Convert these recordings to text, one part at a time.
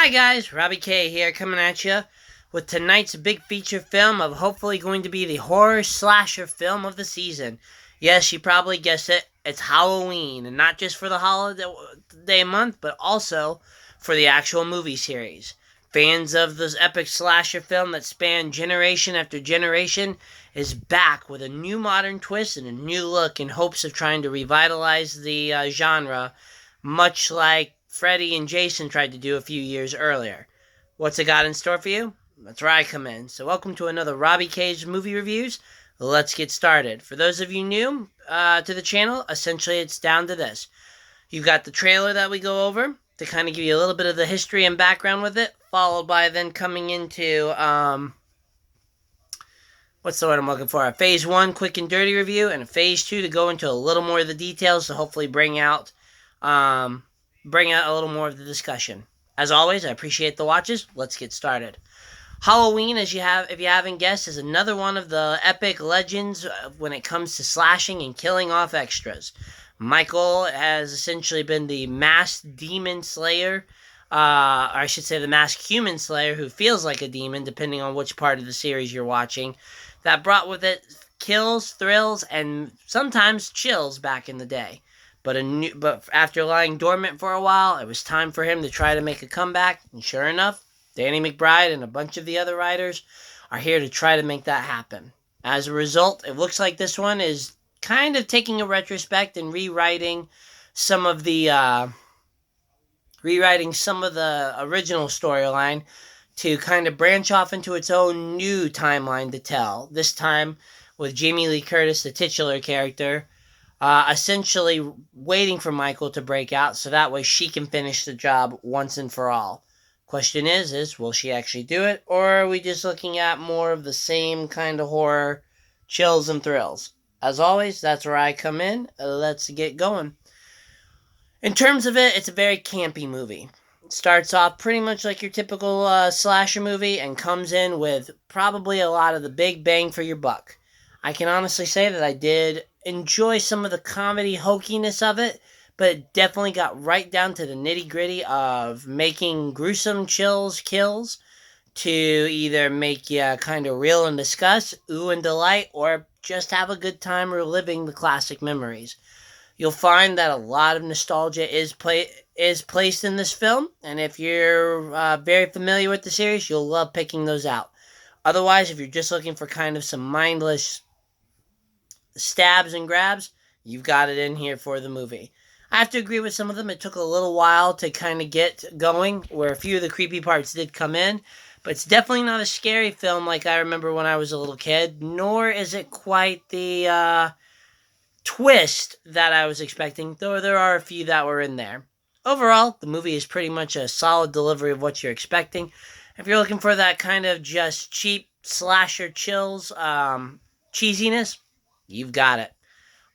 Hi guys, Robbie K here coming at you with tonight's big feature film of hopefully going to be the horror slasher film of the season. Yes, you probably guessed it, it's Halloween, and not just for the holiday month, but also for the actual movie series. Fans of this epic slasher film that spanned generation after generation is back with a new modern twist and a new look in hopes of trying to revitalize the genre, much like Freddy and Jason tried to do a few years earlier. What's it got in store for you? That's where I come in. So welcome to another Robbie K's movie reviews. Let's get started. For those of you new to the channel, essentially it's down to this. You've got the trailer that we go over to kind of give you a little bit of the history and background with it, followed by then coming into, what's the word I'm looking for? A phase 1 quick and dirty review, and a phase 2 to go into a little more of the details to hopefully bring out a little more of the discussion. As always, I appreciate the watches. Let's get started. Halloween, if you haven't guessed, is another one of the epic legends when it comes to slashing and killing off extras. Michael has essentially been the masked demon slayer, or I should say the masked human slayer who feels like a demon, depending on which part of the series you're watching, that brought with it kills, thrills, and sometimes chills back in the day. But after lying dormant for a while, it was time for him to try to make a comeback. And sure enough, Danny McBride and a bunch of the other writers are here to try to make that happen. As a result, it looks like this one is kind of taking a retrospect and rewriting some of the original storyline to kind of branch off into its own new timeline to tell. This time with Jamie Lee Curtis, the titular character, essentially waiting for Michael to break out so that way she can finish the job once and for all. Question is will she actually do it, or are we just looking at more of the same kind of horror, chills and thrills? As always, that's where I come in. Let's get going. In terms of it, it's a very campy movie. It starts off pretty much like your typical slasher movie and comes in with probably a lot of the big bang for your buck. I can honestly say that I did enjoy some of the comedy hokiness of it, but it definitely got right down to the nitty gritty of making gruesome kills to either make you kind of reel and discuss, ooh and delight, or just have a good time reliving the classic memories. You'll find that a lot of nostalgia is placed in this film, and if you're very familiar with the series, you'll love picking those out. Otherwise, if you're just looking for kind of some mindless stabs and grabs, you've got it in here for the movie. I have to agree with some of them. It took a little while to kind of get going, where a few of the creepy parts did come in, but it's definitely not a scary film like I remember when I was a little kid, nor is it quite the twist that I was expecting, though there are a few that were in there. Overall, the movie is pretty much a solid delivery of what you're expecting. If you're looking for that kind of just cheap slasher chills, cheesiness, you've got it.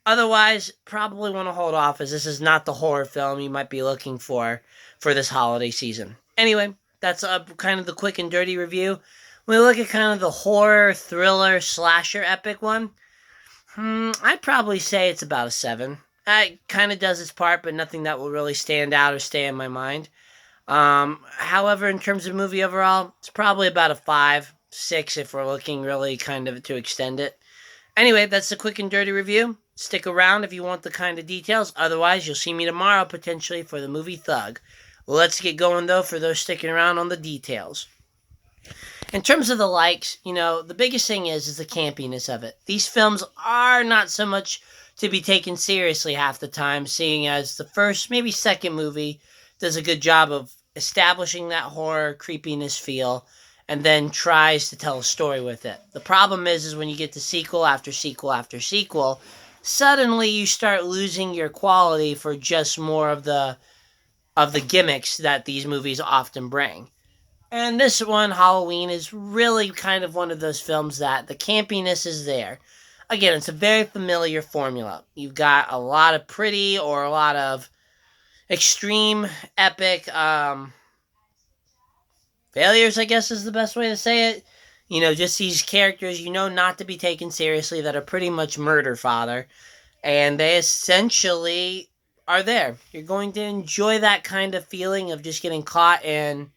Otherwise, probably want to hold off, as this is not the horror film you might be looking for this holiday season. Anyway, that's kind of the quick and dirty review. When we look at kind of the horror, thriller, slasher epic one, I'd probably say it's about a 7. It kind of does its part, but nothing that will really stand out or stay in my mind. However, in terms of movie overall, it's probably about a 5, 6 if we're looking really kind of to extend it. Anyway, that's the quick and dirty review. Stick around if you want the kind of details. Otherwise, you'll see me tomorrow potentially for the movie Thug. Let's get going, though, for those sticking around on the details. In terms of the likes, the biggest thing is the campiness of it. These films are not so much to be taken seriously half the time, seeing as the first, maybe second movie does a good job of establishing that horror creepiness feel and then tries to tell a story with it. The problem is when you get to sequel after sequel after sequel, suddenly you start losing your quality for just more of the gimmicks that these movies often bring. And this one, Halloween, is really kind of one of those films that the campiness is there. Again, it's a very familiar formula. You've got a lot of pretty or a lot of extreme, epic failures, I guess is the best way to say it. Just these characters not to be taken seriously that are pretty much murder fodder. And they essentially are there. You're going to enjoy that kind of feeling of just getting caught in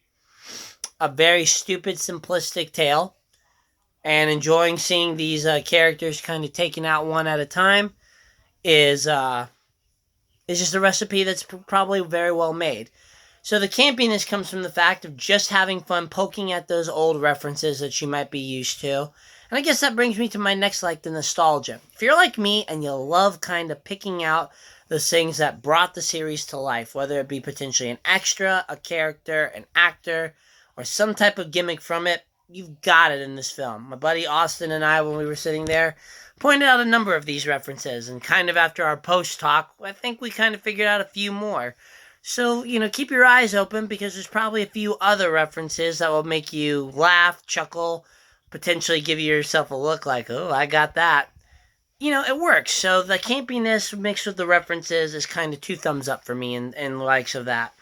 a very stupid, simplistic tale, and enjoying seeing these characters kind of taken out one at a time is just a recipe that's probably very well made. So the campiness comes from the fact of just having fun poking at those old references that you might be used to. And I guess that brings me to my next like, the nostalgia. If you're like me and you love kind of picking out those things that brought the series to life, whether it be potentially an extra, a character, an actor, or some type of gimmick from it, you've got it in this film. My buddy Austin and I, when we were sitting there, pointed out a number of these references, and kind of after our post talk, I think we kind of figured out a few more. So, keep your eyes open, because there's probably a few other references that will make you laugh, chuckle, potentially give yourself a look like, oh, I got that. It works. So the campiness mixed with the references is kind of two thumbs up for me and likes of that.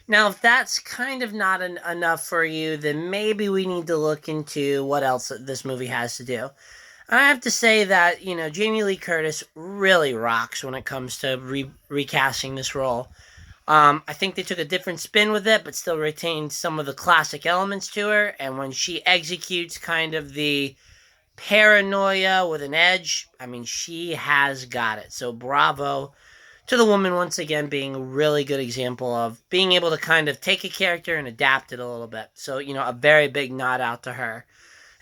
Now, if that's kind of not enough for you, then maybe we need to look into what else this movie has to do. I have to say that, Jamie Lee Curtis really rocks when it comes to recasting this role. I think they took a different spin with it, but still retained some of the classic elements to her. And when she executes kind of the paranoia with an edge, I mean, she has got it. So bravo to the woman once again, being a really good example of being able to kind of take a character and adapt it a little bit. So, a very big nod out to her.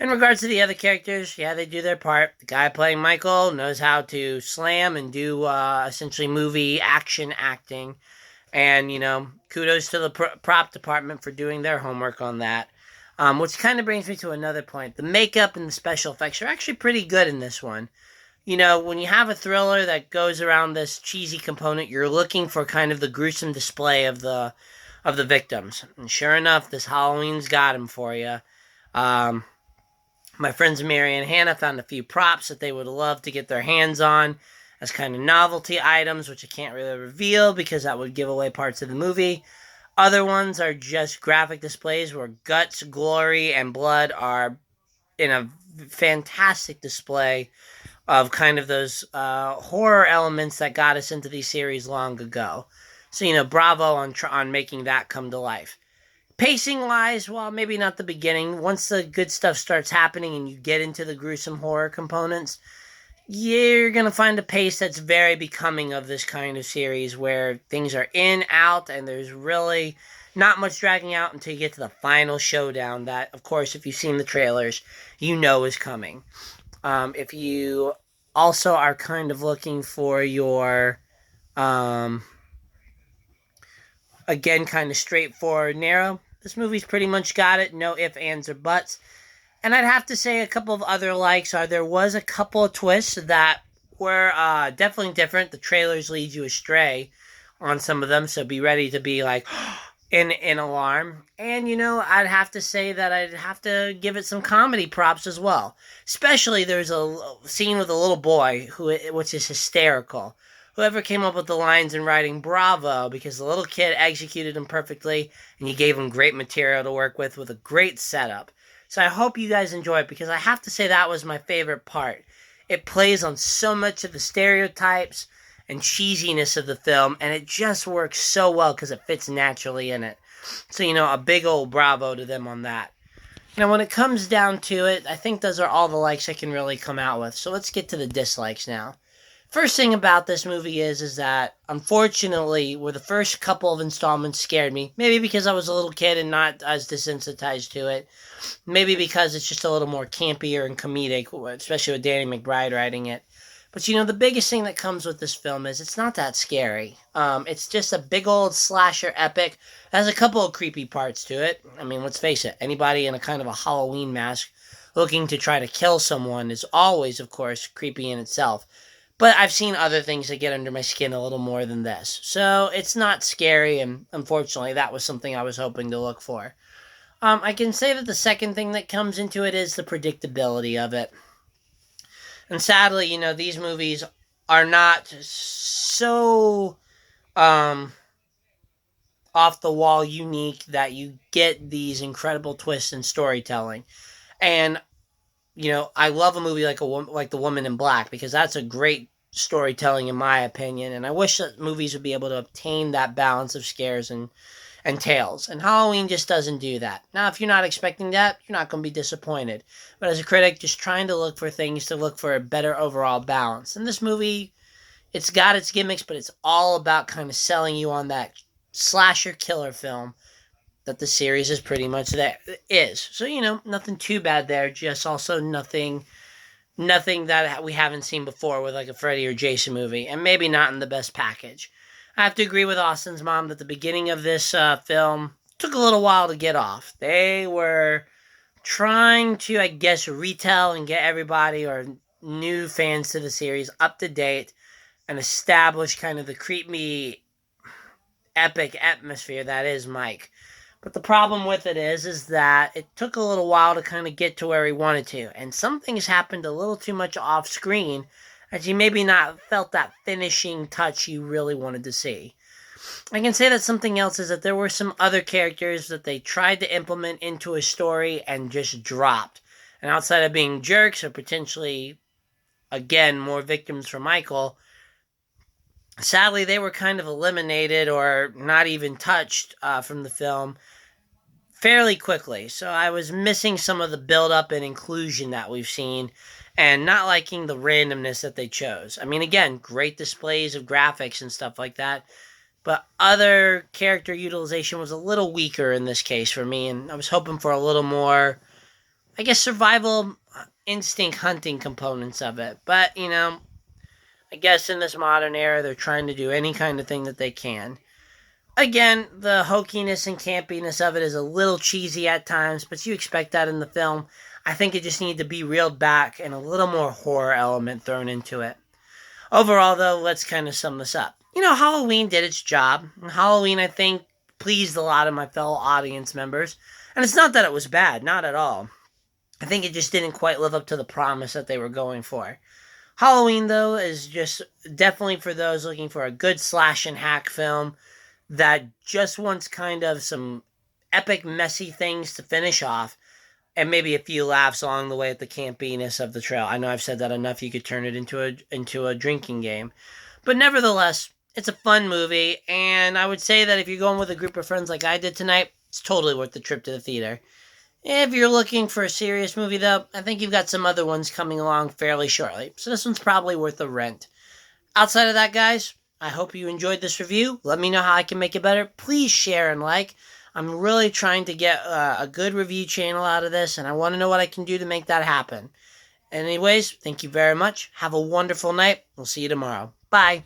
In regards to the other characters, yeah, they do their part. The guy playing Michael knows how to slam and do essentially movie action acting. And, kudos to the prop department for doing their homework on that. Which kind of brings me to another point. The makeup and the special effects are actually pretty good in this one. When you have a thriller that goes around this cheesy component, you're looking for kind of the gruesome display of the victims. And sure enough, this Halloween's got him for you. My friends Mary and Hannah found a few props that they would love to get their hands on as kind of novelty items, which I can't really reveal because that would give away parts of the movie. Other ones are just graphic displays where guts, glory, and blood are in a fantastic display of kind of those horror elements that got us into these series long ago. So, bravo on making that come to life. Pacing-wise, well, maybe not the beginning. Once the good stuff starts happening and you get into the gruesome horror components, you're going to find a pace that's very becoming of this kind of series where things are in, out, and there's really not much dragging out until you get to the final showdown that, of course, if you've seen the trailers, is coming. If you also are kind of looking for your, again, kind of straightforward, narrow, this movie's pretty much got it. No ifs, ands, or buts. And I'd have to say a couple of other likes are there was a couple of twists that were definitely different. The trailers lead you astray on some of them, so be ready to be like in alarm. And I'd have to say that I'd have to give it some comedy props as well. Especially there's a scene with a little boy which is hysterical. Whoever came up with the lines and writing, bravo, because the little kid executed them perfectly, and you gave him great material to work with a great setup. So I hope you guys enjoy it, because I have to say that was my favorite part. It plays on so much of the stereotypes and cheesiness of the film, and it just works so well because it fits naturally in it. So, a big old bravo to them on that. Now, when it comes down to it, I think those are all the likes I can really come out with. So let's get to the dislikes now. First thing about this movie is that, unfortunately, where the first couple of installments scared me, maybe because I was a little kid and not as desensitized to it, maybe because it's just a little more campier and comedic, especially with Danny McBride writing it. But, the biggest thing that comes with this film is it's not that scary. It's just a big old slasher epic. It has a couple of creepy parts to it. I mean, let's face it, anybody in a kind of a Halloween mask looking to try to kill someone is always, of course, creepy in itself. But I've seen other things that get under my skin a little more than this. So it's not scary, and unfortunately that was something I was hoping to look for. I can say that the second thing that comes into it is the predictability of it. And sadly, these movies are not so off the wall unique that you get these incredible twists in storytelling. And I love a movie like The Woman in Black, because that's a great storytelling in my opinion, and I wish that movies would be able to obtain that balance of scares and entails. And Halloween just doesn't do that. Now, if you're not expecting that, you're not going to be disappointed. But as a critic, just trying to look for things to look for a better overall balance. And this movie, it's got its gimmicks, but it's all about kind of selling you on that slasher killer film that the series is pretty much that is. So, nothing too bad there, just also nothing that we haven't seen before with like a Freddy or Jason movie, and maybe not in the best package. I have to agree with Austin's mom that the beginning of this film took a little while to get off. They were trying to, I guess, retell and get everybody or new fans to the series up to date and establish kind of the creepy, epic atmosphere that is Mike. But the problem with it is that it took a little while to kind of get to where he wanted to, and some things happened a little too much off screen, as you maybe not felt that finishing touch you really wanted to see. I can say that something else is that there were some other characters that they tried to implement into a story and just dropped. And outside of being jerks or potentially, again, more victims for Michael, sadly they were kind of eliminated or not even touched from the film fairly quickly. So I was missing some of the build-up and inclusion that we've seen and not liking the randomness that they chose. I mean, again, great displays of graphics and stuff like that, but other character utilization was a little weaker in this case for me, and I was hoping for a little more, I guess, survival instinct hunting components of it. But, I guess in this modern era, they're trying to do any kind of thing that they can. Again, the hokiness and campiness of it is a little cheesy at times, but you expect that in the film. I think it just needed to be reeled back and a little more horror element thrown into it. Overall, though, let's kind of sum this up. Halloween did its job. And Halloween, I think, pleased a lot of my fellow audience members. And it's not that it was bad, not at all. I think it just didn't quite live up to the promise that they were going for. Halloween, though, is just definitely for those looking for a good slash and hack film that just wants kind of some epic, messy things to finish off, and maybe a few laughs along the way at the campiness of the trail. I know I've said that enough, you could turn it into a drinking game. But nevertheless, it's a fun movie, and I would say that if you're going with a group of friends like I did tonight, it's totally worth the trip to the theater. If you're looking for a serious movie, though, I think you've got some other ones coming along fairly shortly, so this one's probably worth a rent. Outside of that, guys, I hope you enjoyed this review. Let me know how I can make it better. Please share and like. I'm really trying to get a good review channel out of this, and I want to know what I can do to make that happen. Anyways, thank you very much. Have a wonderful night. We'll see you tomorrow. Bye.